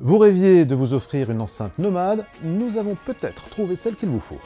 Vous rêviez de vous offrir une enceinte nomade, nous avons peut-être trouvé celle qu'il vous faut.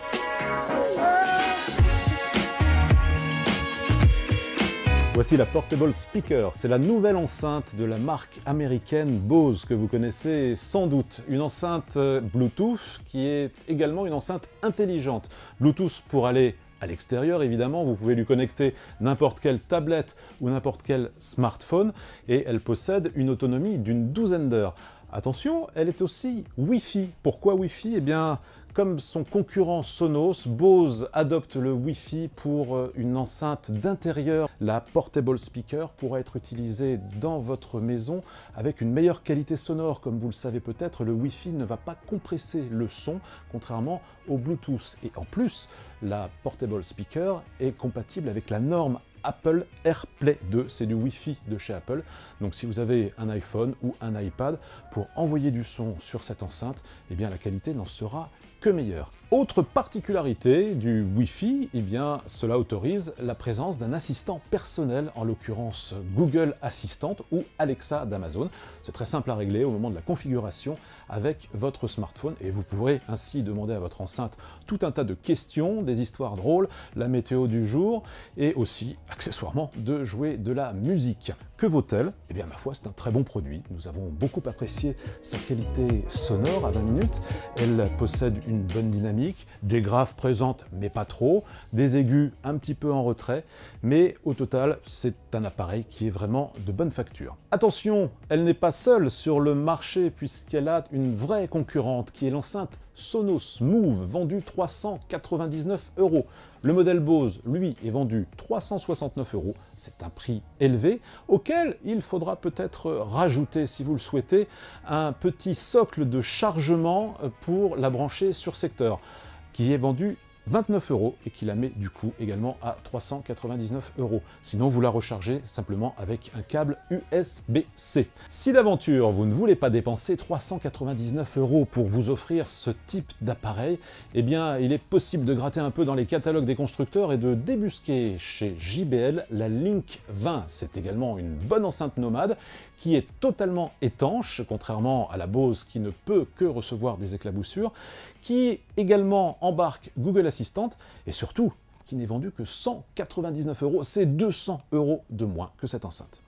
Voici la Portable Speaker, c'est la nouvelle enceinte de la marque américaine Bose que vous connaissez sans doute. Une enceinte Bluetooth qui est également une enceinte intelligente. Bluetooth pour aller à l'extérieur évidemment, vous pouvez lui connecter n'importe quelle tablette ou n'importe quel smartphone et elle possède une autonomie d'une douzaine d'heures. Attention, elle est aussi Wi-Fi. Pourquoi Wi-Fi? Eh bien, comme son concurrent Sonos, Bose adopte le Wi-Fi pour une enceinte d'intérieur. La Portable Speaker pourra être utilisée dans votre maison avec une meilleure qualité sonore. Comme vous le savez peut-être, le Wi-Fi ne va pas compresser le son, contrairement au Bluetooth. Et en plus, la Portable Speaker est compatible avec la norme Apple AirPlay 2, c'est du Wi-Fi de chez Apple. Donc si vous avez un iPhone ou un iPad, pour envoyer du son sur cette enceinte, eh bien la qualité n'en sera que meilleure. Autre particularité du Wi-Fi, eh bien cela autorise la présence d'un assistant personnel, en l'occurrence Google Assistant ou Alexa d'Amazon. C'est très simple à régler au moment de la configuration avec votre smartphone et vous pourrez ainsi demander à votre enceinte tout un tas de questions, des histoires drôles, la météo du jour et aussi, accessoirement, de jouer de la musique. Que vaut-elle? Eh bien ma foi, c'est un très bon produit. Nous avons beaucoup apprécié sa qualité sonore à 20 minutes. Elle possède une bonne dynamique, des graves présentes mais pas trop, des aigus un petit peu en retrait, mais au total c'est un appareil qui est vraiment de bonne facture. Attention, elle n'est pas seule sur le marché puisqu'elle a une vraie concurrente qui est l'enceinte Sonos Move, vendue 399 €. Le modèle Bose, lui, est vendu 369 €. C'est un prix élevé, auquel il faudra peut-être rajouter, si vous le souhaitez, un petit socle de chargement pour la brancher sur secteur, qui est vendu 29 € et qui la met du coup également à 399 €. Sinon, vous la rechargez simplement avec un câble USB-C. Si d'aventure, vous ne voulez pas dépenser 399 € pour vous offrir ce type d'appareil, eh bien, il est possible de gratter un peu dans les catalogues des constructeurs et de débusquer chez JBL la Link 20. C'est également une bonne enceinte nomade qui est totalement étanche, contrairement à la Bose qui ne peut que recevoir des éclaboussures, qui également embarque Google Assistant et surtout qui n'est vendu que 199 €. C'est 200 € de moins que cette enceinte.